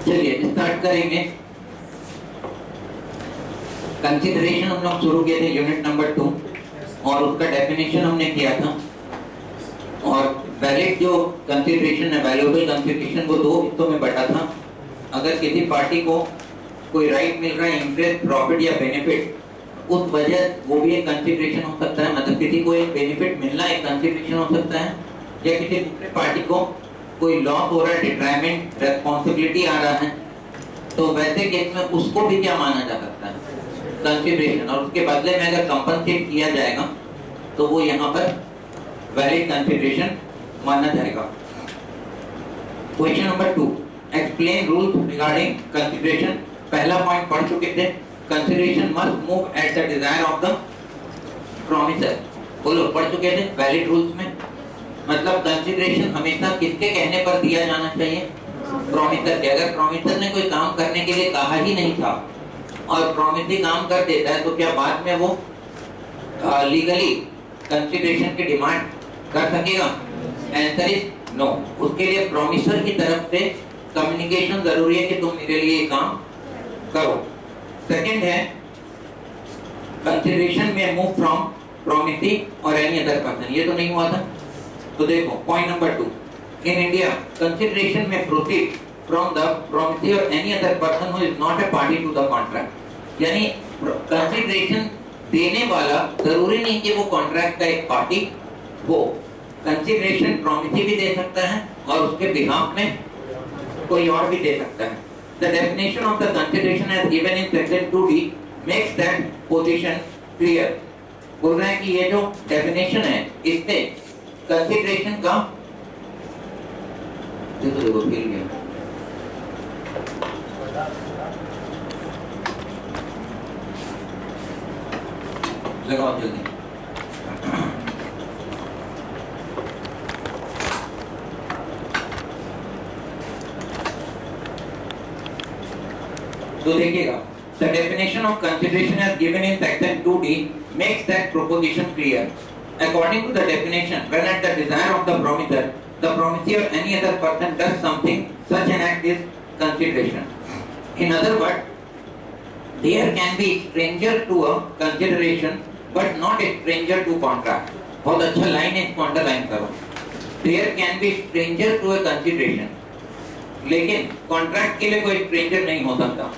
चलिए स्टार्ट करेंगे। कंसिडरेशन हम लोग शुरू किए थे यूनिट नंबर 2 और उसका डेफिनेशन हमने किया था। और वैलिड जो कंसिडरेशन है, वैल्यूएबल कंसिडरेशन, वो दो हिस्सों में बटा था। अगर किसी पार्टी को कोई राइट मिल रहा है, इंटरेस्ट, प्रॉफिट या बेनिफिट, उस वजह वो भी एक कंसिडरेशन हो सकता है। मतलब किसी को एक बेनिफिट मिलना एक कंसिडरेशन हो सकता है, या किसी दूसरे पार्टी को कोई लॉस हो रहा है, डिट्रायमेंट, रेस्पॉन्सिबिलिटी आ रहा है, तो वैसे केस में उसको भी क्या माना जा सकता है, कंसिडरेशन। और उसके बदले में अगर कंपनसेट किया जाएगा तो वो यहाँ पर वैलिड कंसिडरेशन माना जाएगा। Question number 2, explain rules regarding consideration. पहला पॉइंट पढ़ चुके थे, consideration must move at the desire of the promiser. बोलो, पढ़ चुके थे वैलिड रूल्स में। मतलब कंसिडरेशन हमेशा किसके कहने पर दिया जाना चाहिए, प्रॉमिसर के। अगर प्रॉमिसर ने कोई काम करने के लिए कहा ही नहीं था और प्रॉमिसर काम कर देता है, तो क्या बाद में वो लीगली कंसिडरेशन की डिमांड कर सकेगा? Answer is no. उसके लिए प्रॉमिसर की तरफ से कम्युनिकेशन जरूरी है कि तुम मेरे लिए ये काम करो। सेकंड है, कंसिडरेशन में मूव फ्रॉम प्रॉमिसी और एनी अदर पर्सन। ये तो नहीं हुआ था। तो देखो point number 2, in India consideration में प्रोसीड फ्रॉम द प्रॉमिसी और any other person who is not a party to the contract. यानी कंसिडरेशन देने वाला जरूरी नहीं कि वो कॉन्ट्रैक्ट का एक पार्टी हो। कंसिडरेशन प्रॉमिसी भी दे सकता है और उसके बिहाफ में कोई और भी दे सकता है। The definition of the consideration as given in section 2D makes that position clear. बोल रहे हैं कि ये जो definition है, इससे consideration का देखो फिर गया लगाओ जल्दी। तो देखिएगा, the definition of consideration as given in section 2D makes that proposition clear. According to the definition, when at the desire of the promiser, the promisee or any other person does something, such an act is consideration. In other words, there can be stranger to a consideration, but not a stranger to contract. बहुत अच्छा line है, इसको underline करो। There can be stranger to a consideration, लेकिन contract के लिए कोई stranger नहीं हो सकता।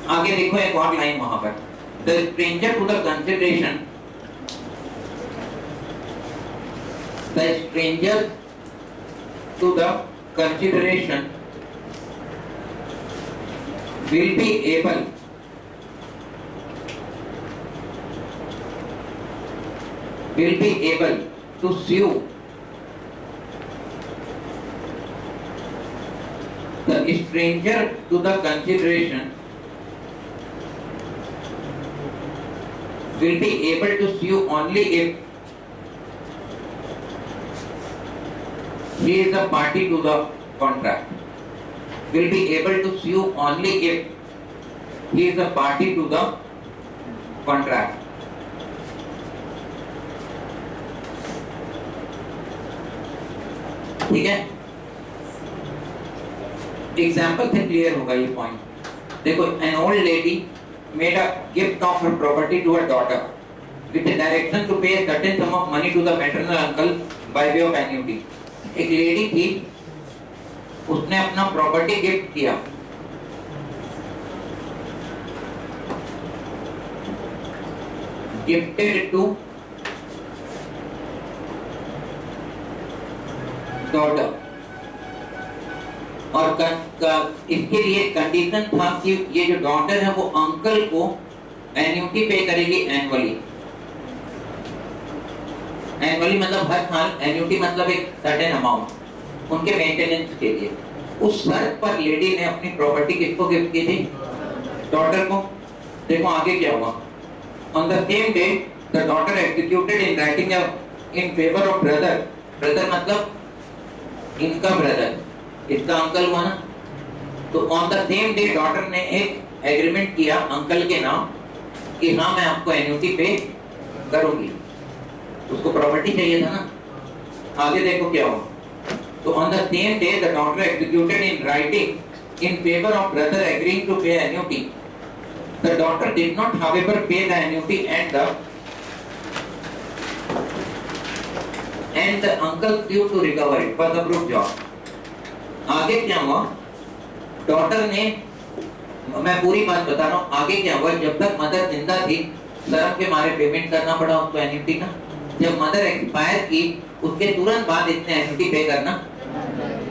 आगे देखो एक और लाइन वहां पर, the stranger to the consideration, the stranger to the consideration will be able to sue the stranger to the consideration will be able to sue only if he is a party to the contract. Will be able to sue only if he is a party to the contract. ठीक है, example से clear होगा ये point. देखो, an old lady made a gift of her property to her daughter with the direction to pay a certain sum of money to the maternal uncle by way of annuity. एक lady थी, उसने अपना property gift किया, gifted to daughter, और इसके लिए condition था कि ये जो डॉटर है वो अंकल को एन्युटी पे करेगी एनुअली। एनुअली मतलब हर साल, एन्युटी मतलब एक सर्टेन अमाउंट उनके मेंटेनेंस के लिए। उस शर्त पर लेडी ने अपनी प्रॉपर्टी किसको गिफ्ट की थी? डॉटर को। देखो आगे क्या हुआ, on the same day the daughter executed in writing in favour of brother. Brother मतलब इनका ब्रदर, इसका अंकल हुआ ना। तो on the same day daughter ने एक एग्रीमेंट किया अंकल के नाम कि हाँ मैं आपको एन्युटी पे करूंगी। उसको प्रॉपर्टी चाहिए था ना। आगे देखो क्या हुआ, तो on the same day the daughter executed in writing in favor of brother agreeing to pay annuity. The daughter did not, however, pay the annuity and the uncle sued to recover it for the proof job. आगे क्या हुआ? Daughter ने, मैं पूरी बात बता रहा हूँ, आगे क्या हुआ? जब तक मदर जिंदा थी शर्म के मारे पेमेंट करना पड़ा उसको एन्युटी का। जब मदर एक्सपायर की उसके तुरंत बाद इसने एन्युटी पे करना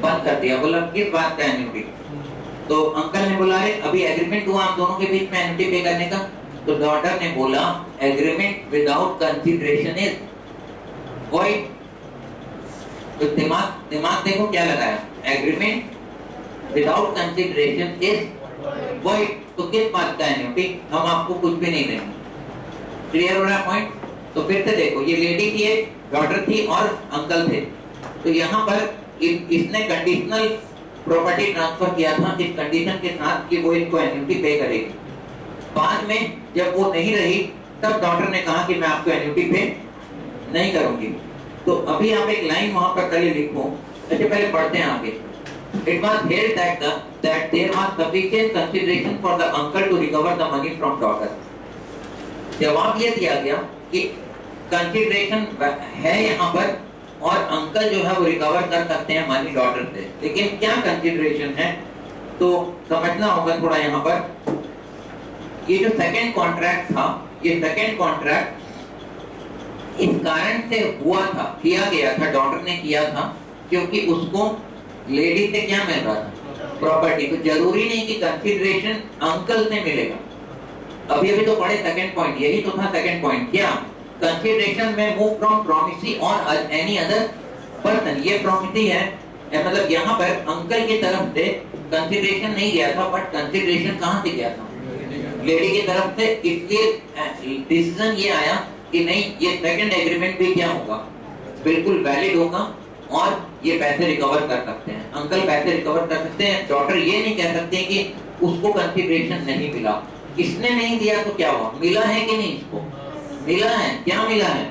बंद कर दिया। बोला किस बात का एन्युटी? तो अंकल ने बोला अभी एग्रीमेंट हुआ आप दोनों के बीच में एन्युटी पे करने का। तो डॉटर ने बोला agreement without consideration is void. तो दिमाग देखो क्या लगाया, agreement without consideration is void. तो किस बात का एन्युटी? हम आपको कुछ भी नहीं देंगे। क्लियर हो रहा पॉइंट? तो फिर से देखो, ये लेडी थी, एक डॉटर थी और अंकल थे। तो यहाँ पर इसने कंडीशनल प्रॉपर्टी ट्रांसफर किया था इस कंडीशन के साथ कि वो इनको एन्युटी पे करेगी। बाद में जब वो नहीं रही तब डॉटर ने कहा कि मैं आपको एन्युटी पे नहीं करूंगी। तो अभी आप एक लाइन वहां पर पहले लिखो, अच्छा पहले पढ़ते हैं आगे। It was held that there was sufficient consideration for the uncle to recover the money from daughter. जवाब ये दिया गया कि कंसिडरेशन है यहाँ पर और अंकल जो है वो रिकवर कर सकते हैं मनी डॉटर से। लेकिन क्या कंसिडरेशन है तो समझना होगा थोड़ा यहाँ पर। ये जो सेकंड कॉन्ट्रैक्ट था, ये सेकंड कॉन्ट्रैक्ट इस कारण से हुआ था, किया गया था, डॉटर ने किया था क्योंकि उसको लेडी से क्या मिल रहा था? प्रॉपर्टी। तो जरूरी नहीं कि कंसिडरेशन अंकल से मिलेगा। अभी तो पढ़े सेकंड पॉइंट, यही तो था सेकंड पॉइंट। क्या कंसिडरेशन में मूव फ्रॉम प्रोमिसी और एनी अदर पर्सन। ये प्रोमिसी है, मतलब यहाँ पर अंकल की तरफ से कंसिडरेशन नहीं गया था, बट कंसिडरेशन कहाँ से गया था? लेडी की तरफ से। इसलिए डिसीजन ये आया कि नहीं, ये सेकंड एग्रीमेंट भी क्या होगा? बिल्कुल वैलिड होगा और ये पैसे रिकवर कर सकते हैं। अंकल पैसे रिकवर कर सकते हैं। डॉटर ये नहीं कह सकते कि उसको कंसिडरेशन नहीं मिला। इसने नहीं दिया तो क्या हुआ? मिला है कि नहीं? इसको मिला है। क्या मिला है?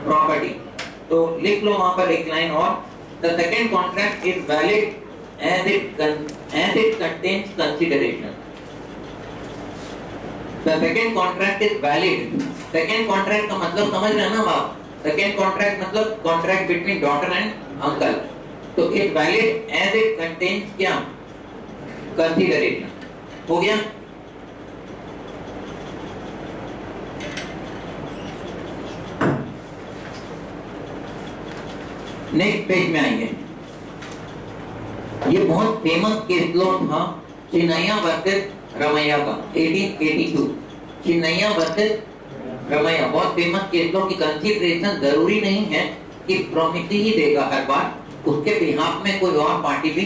प्रॉपर्टी। तो लिख लो वहां पर एक लाइन और, the second contract is valid as it contains consideration. The second contract is valid. Second contract का मतलब समझ रहे हैं ना आप? सेकंड कॉन्ट्रैक्ट मतलब contract between daughter and uncle. तो it valid as it contains क्या? कंसिडरेशन। हो गया? नेक्स्ट पेज में आएंगे। ये बहुत फेमस केस लॉ था चिन्नैया वर्सेस रमैया का 1882। चिन्नैया वर्सेस रमैया बहुत फेमस केस लॉ की कंसीडरेशन जरूरी नहीं है कि प्रॉमिसी ही देगा हर बार, उसके बिहाफ में कोई और पार्टी भी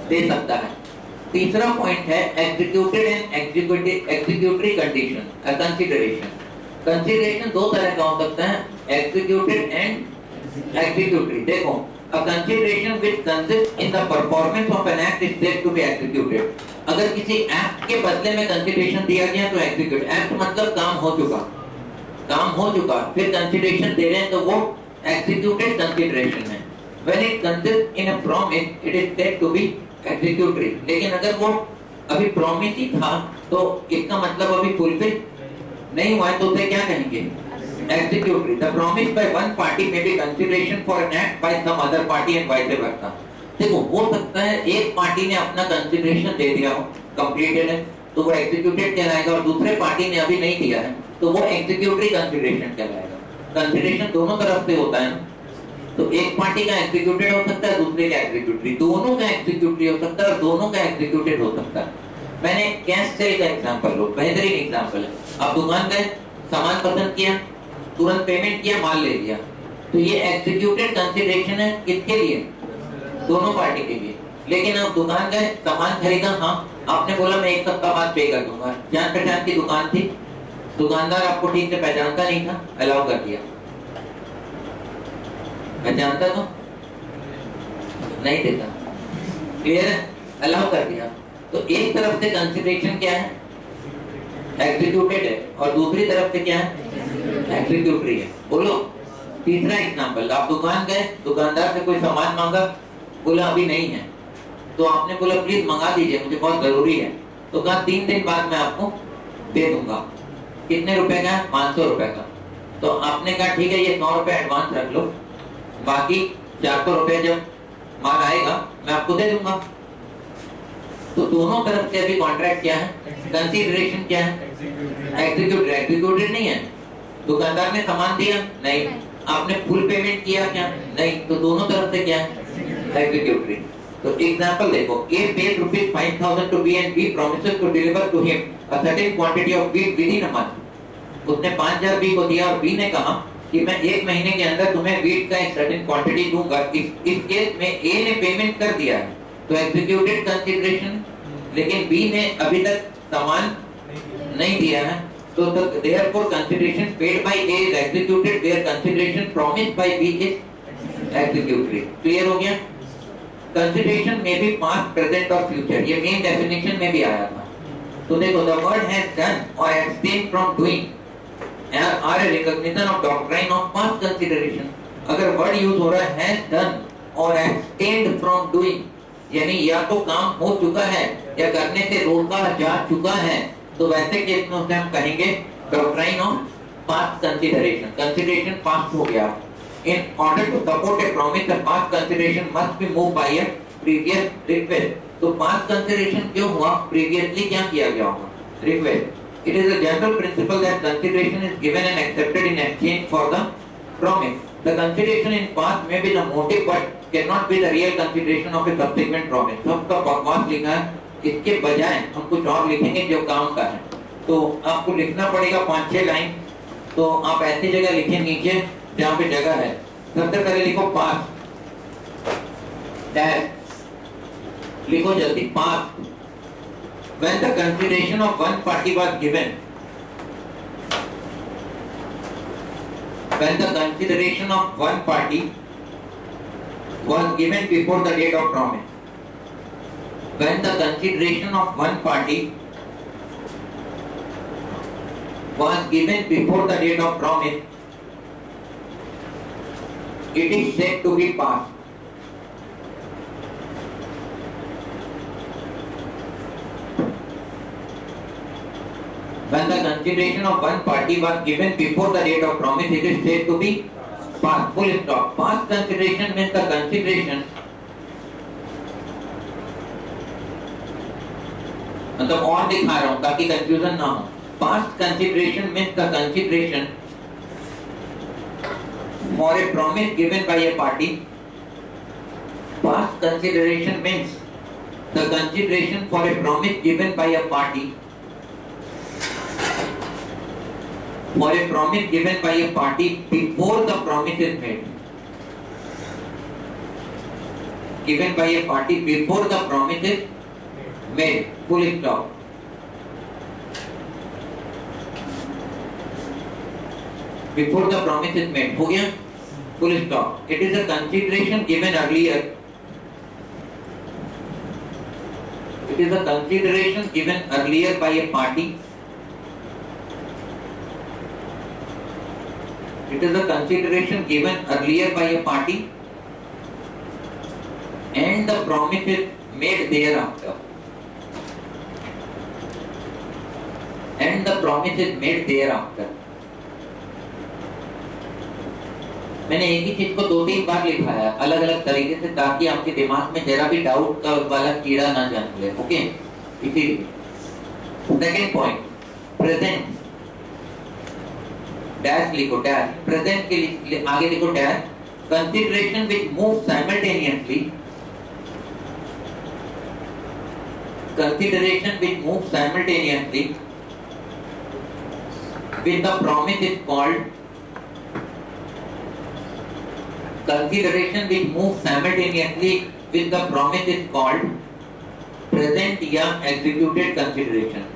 दे सकता है। तीसरा पॉइंट है executed and executory condition consideration. Consideration दो तरह का हो सकता है, एग्जीक्यूटेड एंड executory। देखो, a consideration which consists in the performance of an act is said to be executed। अगर किसी एक्ट के बदले में कंसिडरेशन दिया गया तो एग्जीक्यूट। एक्ट मतलब काम हो चुका, फिर कंसिडरेशन दे रहे हैं तो वो एग्जीक्यूटेड कंसिडरेशन है। When it consists in a promise, it is said to be executory। लेकिन अगर वो अभी प्रॉमिस ही था तो इसका मतलब अभी फुलफिल नहीं हुआ है तो उसे क्या कहेंगे? Executory। The promise by one party may be consideration for an act by some other party and vice versa। देखो, हो सकता है एक पार्टी ने अपना कंसिडरेशन दे दिया हो, कंप्लीटेड है, तो वो एग्जीक्यूटेड कहलाएगा, और दूसरे पार्टी ने अभी नहीं दिया है तो वो एग्जीक्यूटरी कंसिडरेशन कहलाएगा। कंसिडरेशन दोनों तरफ से होता है, तो एक पार्टी का एग्जीक्यूटेड हो सकता है, दूसरे का एग्जीक्यूटरी, दोनों का एग्जीक्यूटरी हो सकता है और दोनों का एग्जीक्यूटेड हो सकता है। मैंने कैश सेल का एग्जांपल लो, बेहतरीन एग्जांपल है। आप दुकान गए, सामान पसंद किया, तुरंत पेमेंट किया, माल ले लिया, तो ये एग्जीक्यूटेड कंसिडरेशन है। किसके लिए? दोनों पार्टी के लिए। लेकिन आप दुकान गए, सामान खरीदा, हाँ, आपने बोला मैं एक सप्ताह बाद पे कर दूंगा, जान पहचान की दुकान थी, दुकानदार आपको ठीक से पहचानता नहीं था, अलाउ कर दिया। पहचानता तो नहीं देता, क्लियर है? अलाउ कर दिया। तो एक तरफ से कंसिडरेशन क्या है? एग्जीक्यूटेड है, और दूसरी तरफ से क्या है? एग्जीक्यूटरी है। बोलो तीसरा एग्जांपल, आप दुकान गए, दुकानदार से कोई सामान मांगा, बोला अभी नहीं है, तो आपने बोला प्लीज मंगा दीजिए, मुझे बहुत जरूरी है। तो कहा 3 दिन बाद मैं आपको दे दूंगा। कितने रुपए का है? 500 रुपए का। तो आपने कहा ठीक है, ये 100 रुपए एडवांस रख लो, बाकी 400 रुपए जब माल आएगा मैं आपको दे दूंगा। तो दोनों तरफ से अभी कॉन्ट्रैक्ट क्या है? कंसीडरेशन क्या है? एग्जीक्यूटिव। एग्जीक्यूटिव नहीं है। दुकानदार ने सामान दिया नहीं, आपने फुल पेमेंट किया क्या? नहीं। तो दोनों तरफ से क्या है? एग्जीक्यूटिव। तो एग्जांपल देखो, A paid rupees 5,000 to B and B promises to deliver to him a certain quantity of wheat within a month। उसने 5,000 B को दिया और B ने कहा कि मैं 1 महीने के अंदर तुम्हें व्हीट का एक सर्टेन क्वांटिटी दूंगा। इस केस में A ने पेमेंट कर दिया है तो एग्जीक्यूटेड कंसीडरेशन, लेकिन B ने अभी तक सामान नहीं दिया है, तो therefore consideration paid by A is executed where consideration promised by B is executed। Clear हो गया? कंसीडरेशन में भी पास्ट, प्रेजेंट और फ्यूचर, ये मेन डेफिनेशन में भी आया था। तो देखो, द वर्ड हैज डन और abstain from doing are a recognition of doctrine of past consideration। अगर वर्ड यूज हो रहा है हैज डन और abstained from doing, यानी या तो काम हो चुका है या करने से रोका जा चुका है, तो वैसे केस में उसे हम कहेंगे doctrine of past consideration. Consideration past हो गया। In order to support a promise, the past consideration must be moved by a previous request। तो past consideration क्यों हुआ? Previously क्या किया गया होगा? Request। It is a general principle that consideration is given and accepted in exchange for the promise। The consideration in past may be the motive but cannot be the real consideration of a subsequent promise। सबका बकवास लिखा है, इसके बजाय हम कुछ और लिखेंगे जो काम का है। तो आपको लिखना पड़ेगा 5-6 लाइन। तो आप ऐसी जगह लिखें नीचे जहाँ पे जगह है। सबसे पहले लिखो पास्ट, डैश लिखो जल्दी, past. When the consideration of one party was given, when the consideration of one party was given before the date of promise, when the consideration of one party was given before the date of promise, it is said to be past। When the consideration of one party was given before the date of promise, it is said to be past। Full stop। Past consideration means the consideration, मतलब और दिखा रहा हूं ताकि confusion ना हो। Past consideration means the consideration for a promise given by a party। Past consideration means the consideration for a promise given by a party, for a promise given by a party before the promise is made, given by a party before the promise is made। Full stop। Before the promise is made, हो गया? Full stop। It is a consideration given earlier। It is a consideration given earlier by a party। It is a consideration given earlier by a party and the promise is made thereafter। And the promise is made thereafter। मैंने एक ही चीज को 2-3 बार लिखा है अलग अलग तरीके से, ताकि आपके दिमाग में जरा भी डाउट का वाला कीड़ा ना जन्म ले। ओके, इसीलिए सेकंड पॉइंट, प्रेजेंट, डैश लिखो, डैश। प्रेजेंट के लिए आगे लिखो dash. Consideration which move simultaneously, consideration which move simultaneously with the promise is called, consideration which moves simultaneously with the promise is called present या executed consideration।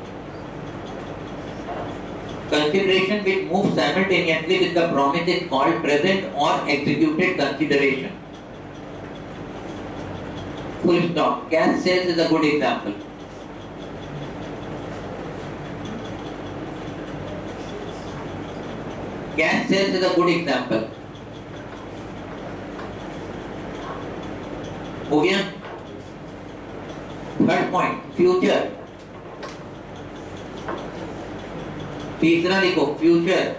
Consideration which moves simultaneously with the promise is called present or executed consideration। Full stop। Cash sales is a good example। Cash sales is a good example। हो गया? Third point future, तीसरा लिखो future.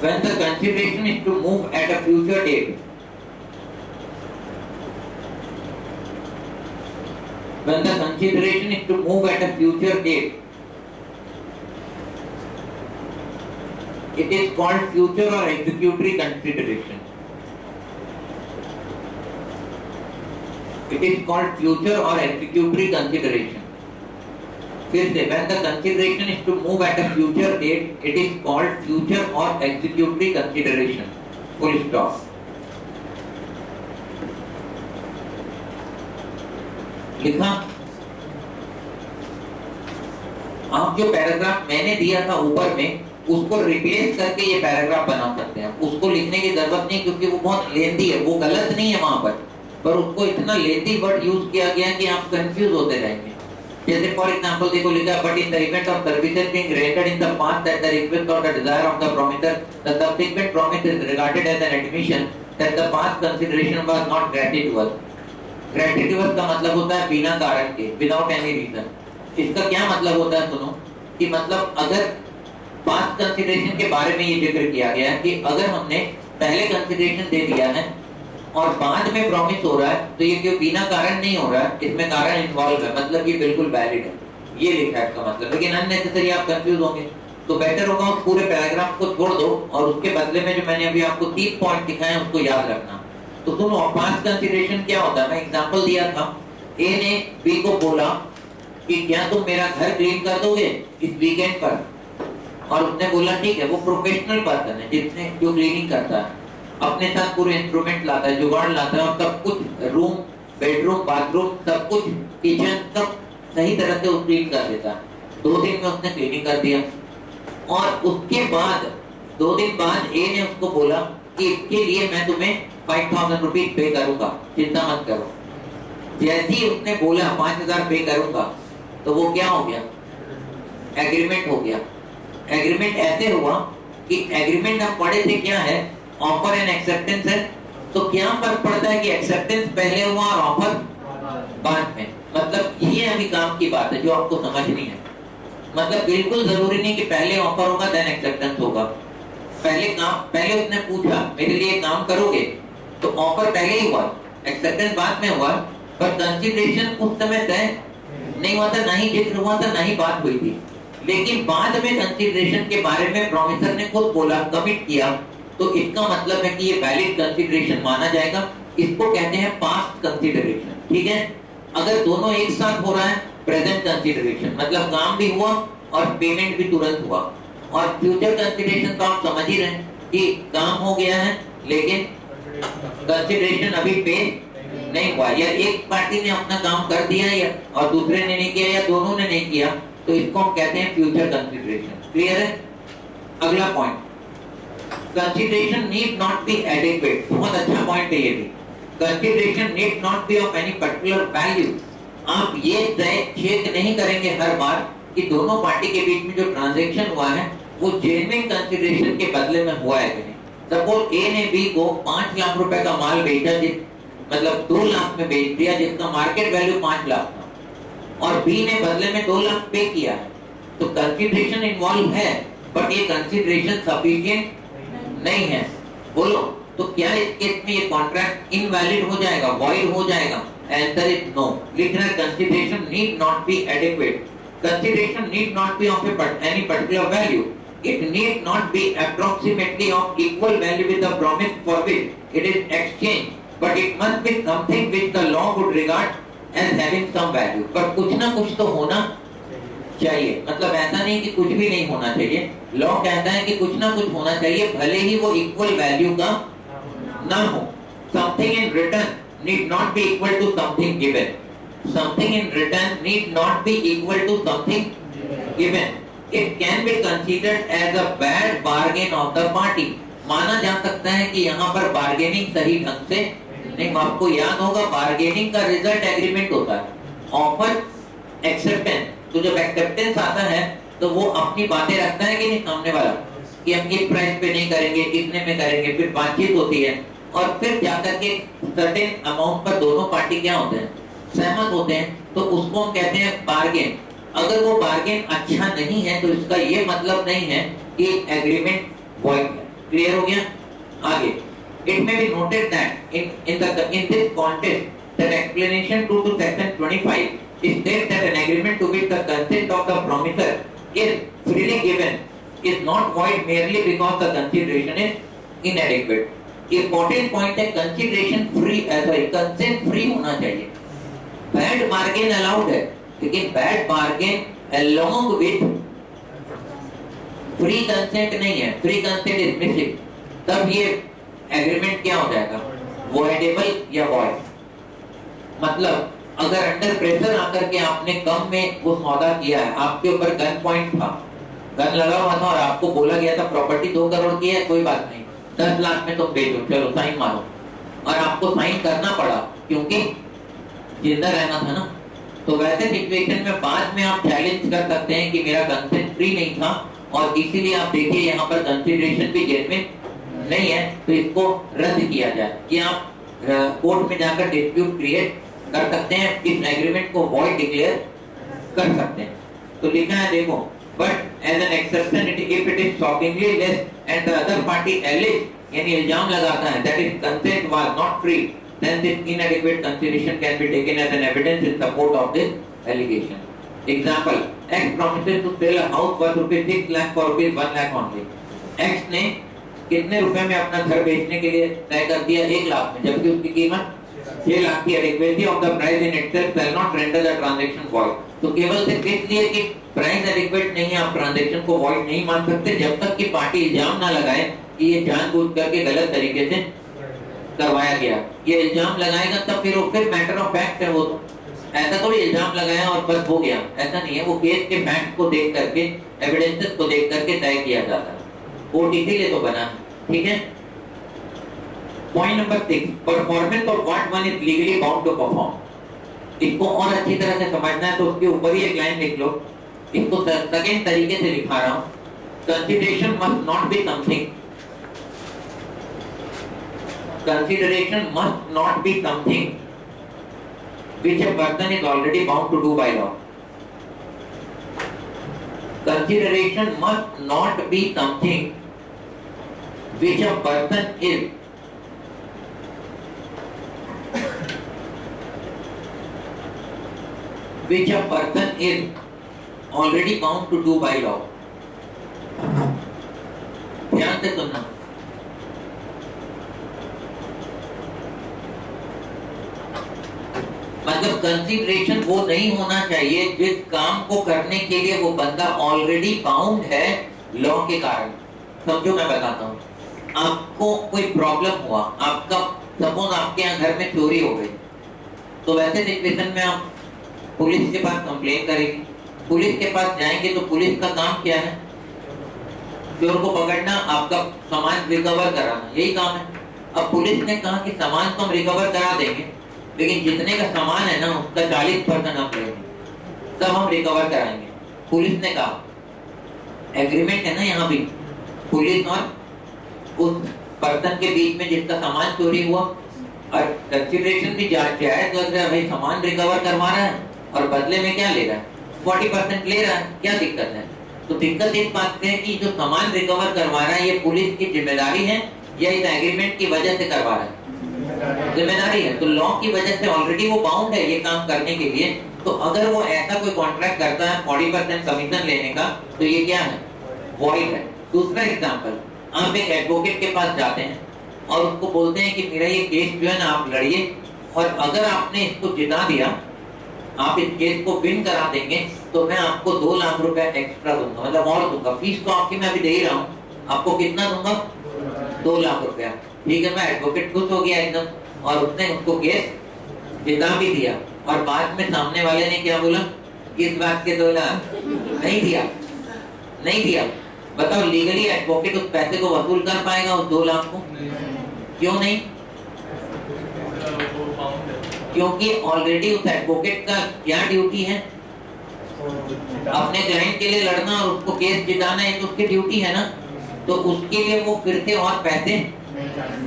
When the consideration is to move at a future date, when the consideration is to move at a future date, it is called future or executory consideration. It is called future or executory consideration. फिर से when the consideration is to move at a future date, it is called future or executory consideration. Full stop. लिखा। आप जो paragraph मैंने दिया था ऊपर में उसको रिप्लेस करके ये पैराग्राफ बना सकते हैं। उसको लिखने की जरूरत नहीं क्योंकि वो बहुत लेंथी है। वो गलत नहीं है वहां पर उसको इतना लेंथी वर्ड यूज किया गया कि आप कंफ्यूज होते रहेंगे। जैसे फॉर एग्जांपल देखो लिखा, but in the event of services being rendered in the past at the request or the desire of the promisor, the subsequent promise is regarded as an admission that the past consideration was not gratuitous. Gratuitous का मतलब होता है बिना कारण के, without any reason. इसका क्या मतलब होता है सुनो, कि मतलब अगर पास्ट कंसीडरेशन के बारे में ये जिक्र किया गया है कि अगर हमने पहले कंसीडरेशन दे दिया है और बाद में प्रॉमिस हो रहा है तो ये क्यों बिना कारण नहीं हो रहा है, इसमें कारण इन्वॉल्व है, मतलब ये बिल्कुल वैलिड है। ये लिखा है इसका मतलब। लेकिन अननेसेसरी आप कंफ्यूज होंगे तो बेटर होगा उस पूरे पैराग्राफ को छोड़ दो और उसके बदले में जो मैंने अभी आपको 3 पॉइंट दिखाए हैं उसको याद रखना। तो सुनो, पास्ट कंसीडरेशन क्या होता है, मैं एग्जांपल दिया था। ए ने बी को बोला कि क्या तुम मेरा घर क्लीन कर दोगे इस वीकेंड पर, और उसने बोला ठीक है। वो प्रोफेशनल पर्सन है जिसने जो क्लीनिंग करता है, अपने साथ पूरे इंस्ट्रूमेंट लाता है, जुगाड़ लाता है और सब कुछ, रूम, बेडरूम, बाथरूम, सब कुछ, किचन, सब सही तरह से वो क्लीन कर देता है। 2 दिन में उसने क्लीनिंग कर दिया और उसके बाद 2 दिन बाद ए ने उसको बोला कि इसके लिए मैं तुम्हें 5000 रुपीज पे करूंगा, चिंता मत करो। जैसे ही उसने बोला 5000 पे करूंगा तो वो क्या हो गया, एग्रीमेंट हो गया। एग्रीमेंट ऐसे हुआ कि एग्रीमेंट हम पढ़े थे क्या है, ऑफर एंड एक्सेप्टेंस है। तो क्या फर्क पड़ता है कि एक्सेप्टेंस पहले हुआ और ऑफर बाद में। मतलब ये अभी काम की बात है जो आपको समझनी है। मतलब बिल्कुल जरूरी नहीं कि पहले ऑफर होगा देन एक्सेप्टेंस होगा। पहले उसने पूछा मेरे लिए काम करोगे, तो ऑफर पहले ही हुआ, एक्सेप्टेंस बाद में हुआ, पर कंसीडरेशन उस समय तय नहीं हुआ था, ना ही जिक्र हुआ था, ना ही बात हुई थी। लेकिन बाद में कंसीडरेशन के बारे में प्रोमिसर ने खुद बोला, कमिट किया, तो इसका मतलब है कि ये वैलिड कंसीडरेशन माना जाएगा। इसको कहते हैं पास्ट कंसीडरेशन। ठीक है, अगर दोनों एक साथ हो रहा है प्रेजेंट कंसीडरेशन, मतलब काम भी हुआ और पेमेंट भी तुरंत हुआ। और फ्यूचर कंसीडरेशन तो आप समझ ही रहे हैं कि काम हो गया है लेकिन कंसीडरेशन अभी पे नहीं हुआ, या एक पार्टी ने अपना काम कर दिया या और दूसरे ने नहीं किया या दोनों ने नहीं किया, तो इसको हम कहते हैं फ्यूचर कंसीडरेशन। क्लियर है? अगला point, consideration need not be adequate. बहुत अच्छा पॉइंट है ये भी। Consideration need not be of any particular value. आप ये तय चेक नहीं करेंगे हर बार कि दोनों पार्टी के बीच में जो ट्रांजैक्शन हुआ है वो जेन्युइन कंसीडरेशन के बदले में हुआ है कि नहीं। सपोज ए ने बी को 5 लाख रुपए का माल बेचा, मतलब 2 लाख में बेच दिया, जिसका मार्केट वैल्यू 5 लाख था, और बी ने बदले में 2 लाख पे किया है, तो कंसीडरेशन इन्वॉल्व है, बट ये कंसीडरेशन सफिशिएंट नहीं है। बोलो, तो क्या इस केस में ये कॉन्ट्रैक्ट इनवैलिड हो जाएगा, वॉइड हो जाएगा? Answer is no. लिखना है consideration need not be adequate. Consideration need not be of any particular value. It need not be approximately of equal value with the promise for which it is exchanged, but it must be something which the law would regard as having some value. पर कुछ ना कुछ तो होना चाहिए, मतलब ऐसा नहीं कि कुछ भी नहीं होना चाहिए। लॉ कहता है कि कुछ ना कुछ होना चाहिए, भले ही वो इक्वल वैल्यू का ना हो। Something in return need not be equal to something given. Something in return need not be equal to something given. It can be considered as a bad bargain of the party. माना जा सकता है कि यहाँ पर bargaining सही ढंग से नहीं। आपको याद होगा बार्गेनिंग का रिजल्ट एग्रीमेंट होता है, ऑफर, एक्सेप्टेंस। तो जब एक्सेप्टेंस आता है तो वो अपनी बातें रखता है कि नहीं सामने वाला, कि हम इस प्राइस पे नहीं करेंगे, कितने में करेंगे, फिर बातचीत होती है और फिर जाकर के सर्टेन अमाउंट पर दोनों पार्टी क्या होते हैं, सहमत होते हैं तो उसको हम कहते हैं बार्गेन। अगर वो बार्गेन अच्छा नहीं है तो इसका ये मतलब नहीं है कि एग्रीमेंट वॉइड है। क्लियर हो गया? आगे, it may be noted that in this context that explanation to section 25 states that an agreement to which the consent of the promisor is freely given is not void merely because the consideration is inadequate। Important point है consideration free, sorry consent free होना चाहिए। Bad bargain allowed है, लेकिन bad bargain along with free consent नहीं है। Free consent is missing, तब ये agreement क्या हो जाएगा? वॉइडेबल या वॉइड। मतलब अगर अंडर प्रेशर आकर के आपने कम में वो सौदा किया है, आपके ऊपर गन पॉइंट था, गन लगा हुआ था और आपको बोला गया था प्रॉपर्टी 2 करोड़ की है, कोई बात नहीं 10 लाख में तुम बेचो, चलो साइन मारो, और आपको साइन करना पड़ा क्योंकि जिंदा रहना था ना। तो वैसे सिचुएशन में बाद में आप चैलेंज कर सकते हैं कि मेरा कंसेंट फ्री नहीं था और इसीलिए आप देखिए यहाँ पर कंसिडरेशन भी जेन्युइन नहीं है, तो इसको रद्द किया जाए। कि आप कोर्ट में जाकर डिस्प्यूट क्रिएट कर सकते हैं, इस एग्रीमेंट को वॉइड डिक्लेयर कर सकते हैं। तो लिखा है देखो, but as an exception if it is shockingly less and the other party alleges, यानी इल्जाम लगाता है that is consent was not free, then this inadequate consideration can be taken as an evidence in support of this allegation। Example, X promises to sell a house worth ₹6 lakh for ₹1 lakh only। X ने कितने रुपए में अपना घर बेचने के लिए तय कर दिया? 1 लाख में, जबकि उसकी कीमत 6 लाख की। adequacy of the price in itself shall not render the transaction void। तो केवल सिर्फ इसलिए कि प्राइस एडिक्वेट नहीं है आप ट्रांजैक्शन को वॉइड नहीं मान सकते जब तक कि पार्टी इल्जाम ना लगाए कि ये जानबूझ करके गलत तरीके से करवाया गया। ये इल्जाम लगाएगा तब फिर मैटर ऑफ फैक्ट है वो, तो ऐसा थोड़ी इल्जाम लगाया और बस हो गया, ऐसा नहीं है। वो केस के फैक्ट को देख करके, एविडेंसेस को देख करके तय किया जाता है। कोर्ट इसीलिए तो बना है, ठीक है। Point number 6, performance of what one is legally bound to perform. इसको और अच्छी तरह से समझना है तो उसके ऊपर ही एक लाइन लिख लो। इसको सेकंड तरीके से लिखा रहा हूं, consideration must not be something, consideration must not be something which a person is already bound to do by law। Consideration must not be something which a person is already bound to do by law। ध्यान से सुनना, मतलब consideration वो नहीं होना चाहिए जिस काम को करने के लिए वो बंदा ऑलरेडी बाउंड है लॉ के कारण। समझो मैं बताता हूँ, आपको कोई प्रॉब्लम हुआ, आपका सपोज आपके यहाँ घर में चोरी हो गई, तो वैसे सिचुएशन में आप पुलिस के पास कंप्लेन करेंगे। पुलिस के पास जाएंगे तो पुलिस का काम क्या है? चोर को पकड़ना, आपका सामान रिकवर कराना, यही काम है। अब पुलिस ने कहा कि सामान तो हम रिकवर करा देंगे, लेकिन जितने का सामान है ना उसका 40% आप लेंगे, तब हम रिकवर कराएंगे। पुलिस ने कहा, एग्रीमेंट है ना यहाँ भी, पुलिस और उस पर्सन के बीच में जिसका सामान चोरी हुआ, और कंसिडरेशन भी जायज लग रहा है, भाई सामान रिकवर करवा रहा है और बदले में क्या ले रहा है? 40% ले रहा है, क्या दिक्कत है? तो दिक्कत इस बात से है कि जो सामान रिकवर करवा रहा है ये पुलिस की जिम्मेदारी है या इस एग्रीमेंट की वजह से करवा रहा है? जिम्मेदारी है। तो लॉ की वजह से ऑलरेडी वो बाउंड है ये काम करने के लिए। तो अगर वो ऐसा कोई कॉन्ट्रैक्ट करता है 40% कमीशन लेने का, तो ये क्या है? वॉइड है। दूसरा एग्जांपल, आप एक एडवोकेट के पास जाते हैं और उसको बोलते हैं कि मेरा ये केस जो है ना आप लड़िए, और अगर आपने इसको जिता दिया, आप इस केस को विन करा देंगे तो मैं आपको 2 लाख रुपए एक्स्ट्रा दूंगा, मतलब और दूंगा। फीस तो आपकी मैं अभी दे ही रहा हूँ, आपको कितना दूंगा? 2 लाख रुपया। ठीक है, मैं एडवोकेट खुश हो गया एकदम, और उसने उसको केस जिता भी दिया। और बाद में सामने वाले ने क्या बोला? किस बात के 2 लाख? नहीं दिया। बताओ, लीगली एडवोकेट उस पैसे को वसूल कर पाएगा, उस 2 लाख को? क्यों नहीं? क्योंकि ऑलरेडी उस एडवोकेट का क्या ड्यूटी है? अपने क्लाइंट के लिए लड़ना और उसको केस जिताना, है तो उसकी ड्यूटी है ना। तो उसके लिए वो फिर से और पैसे,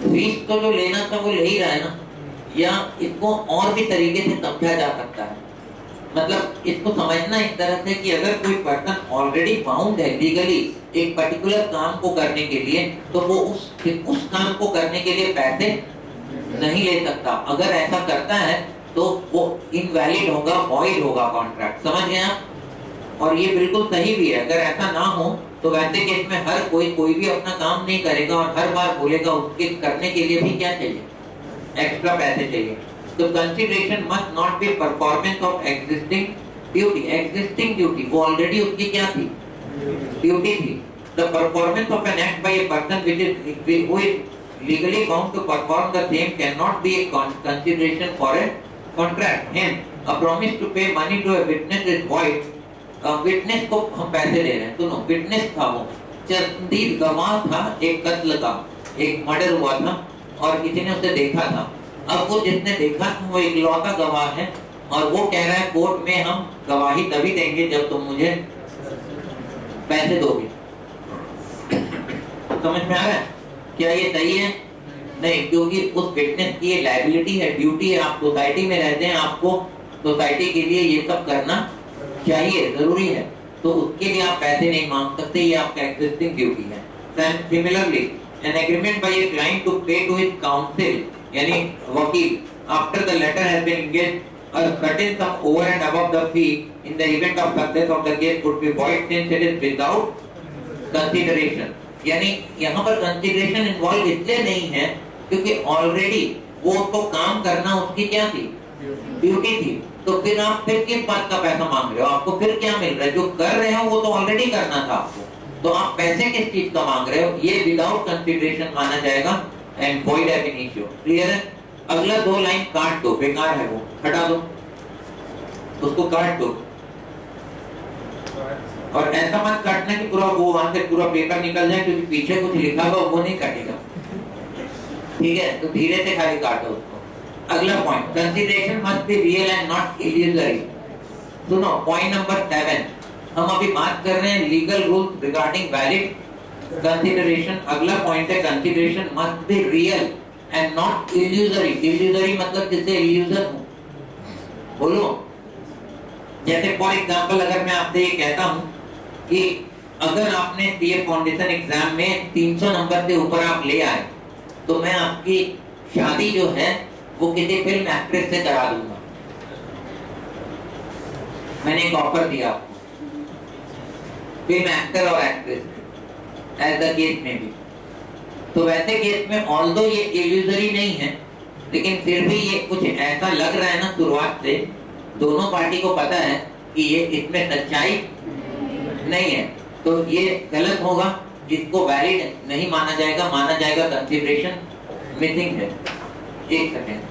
फीस तो जो लेना था वो ले ही रहा है ना। या इसको और भी तरीके से समझा जा सकता है। मतलब इसको समझना इस तरह से कि अगर कोई पर्सन ऑलरेडी बाउंड है लीगली एक पर्टिकुलर काम को करने के लिए, तो वो उस काम को करने के लिए पैसे नहीं ले सकता। अगर ऐसा करता है तो वो इनवैलिड होगा, वॉइड होगा कॉन्ट्रैक्ट। समझ गए आप? और ये बिल्कुल सही भी है। अगर ऐसा ना हो तो वैसे केस में हर कोई भी अपना काम नहीं करेगा और हर बार बोलेगा उसके करने के लिए भी क्या चाहिए, एक्स्ट्रा पैसे चाहिए। तो consideration must not B performance of existing duty. Existing duty वो ऑलरेडी उसकी क्या थी, ड्यूटी थी। The performance of an act by a person who is legally bound to perform the same cannot be a consideration for a contract. Hence, a promise to pay money to a witness is void. Witness को हम पैसे दे रहे हैं, सुनो, witness था वो चंदीद गवाह था एक कत्ल का, एक मर्डर हुआ था और किसी ने उसे देखा था। अब वो जिसने देखा था वो इकलौता गवाह है और वो कह रहा है कोर्ट में हम गवाही तभी देंगे जब तुम मुझे पैसे दोगे। समझ में आ रहा है? क्या ये सही है? नहीं, क्योंकि उस विटनेस की ये लायबिलिटी है, ड्यूटी है। आप सोसाइटी में रहते हैं, आपको सोसाइटी के लिए ये सब करना चाहिए, जरूरी है, तो उसके लिए आप पैसे नहीं मांग सकते, ये आपका एग्जिस्टिंग ड्यूटी है। Similarly an agreement by a client to pay to his counsel यानी वकील after the latter has been engaged a certain sum over and above the fee in the event of success of the case could be void since it is without consideration। यानी यहाँ पर consideration involve इसलिए नहीं है क्योंकि already वो तो काम करना उसकी क्या थी, ड्यूटी थी। तो फिर आप फिर किस बात का पैसा मांग रहे हो? आपको फिर क्या मिल रहा है? जो कर रहे हो वो तो ऑलरेडी करना था आपको, तो आप पैसे किस चीज का मांग रहे हो? ये विदाउट कंसिडरेशन माना जाएगा एंड वॉइड एब इनिशियो। क्लियर है? अगला दो लाइन काट दो, बेकार है वो, हटा दो, उसको काट दो। और ऐसा मत काटना कि पूरा वो वहां से पूरा पेपर निकल जाए, क्योंकि पीछे कुछ लिखा हुआ वो नहीं कटेगा। ठीक है, तो धीरे से खाली काटो उसको। अगला point, consideration must be real and not illusory. सुनो, पॉइंट नंबर 7 हम अभी बात कर रहे हैं legal rules regarding valid consideration. अगला पॉइंट है consideration must be real and not illusory. Illusory मतलब जिससे इल्यूजन हो, बोलो। जैसे फॉर एग्जांपल अगर मैं आपसे ये कहता हूं कि अगर आपने सीए फाउंडेशन एग्जाम में 300 नंबर से ऊपर आप ले आए तो मैं आपकी शादी जो है वो किसी फिल्म एक्ट्रेस से करा दूंगा। मैंने एक ऑफर दिया आपको, फिल्म एक्टर और एक्ट्रेस एज द केस में भी। तो वैसे केस में ऑल्दो ये इल्यूजरी नहीं है, लेकिन फिर भी ये कुछ ऐसा लग रहा है ना शुरुआत से, दोनों पार्टी को पता है कि ये इसमें सच्चाई नहीं है, तो ये गलत होगा, जिसको वैलिड नहीं माना जाएगा, माना जाएगा कंसिडरेशन मिसिंग है। एक सेकेंड,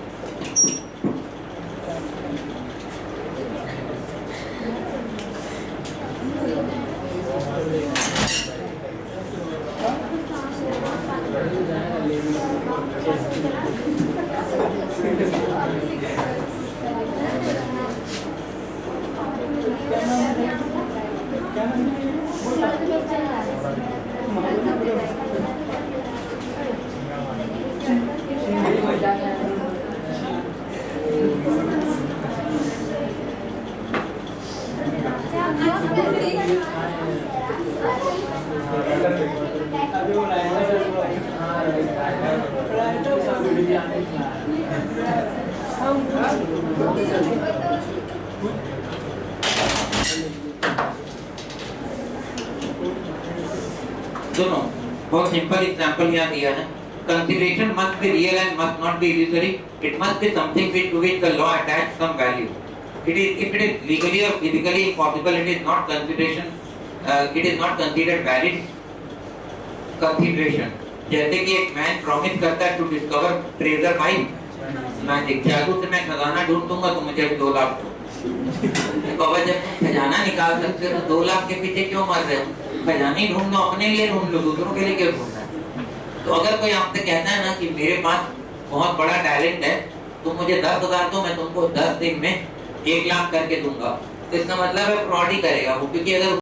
सुनो, बहुत सिंपल एग्जांपल यहाँ दिया है। Consideration must be real and must not be illusory. It must be something to which the law attach some value. It is, if it is legally or physically impossible, it is not consideration. It is not considered valid consideration. जैसे कि एक man promise करता है to discover treasure by magic, जादू से मैं खजाना ढूंढ दूंगा तो मुझे 2 लाख दो। बाबा, जब तुम खजाना निकाल सकते हो तो 2 लाख के पीछे क्यों मर रहे हो? खजाना ही ढूंढ लो, अपने लिए ढूंढ लो, दूसरों के लिए क्यों ढूंढना है? तो अगर कोई आपसे कहता है ना कि मेरे पास बहुत बड़ा टैलेंट है, तुम मुझे 10,000 दो, मैं तुमको 10 दिन में 1 लाख करके दूंगा, तो इसका मतलब है फ्रॉड ही करेगा वो, क्योंकि अगर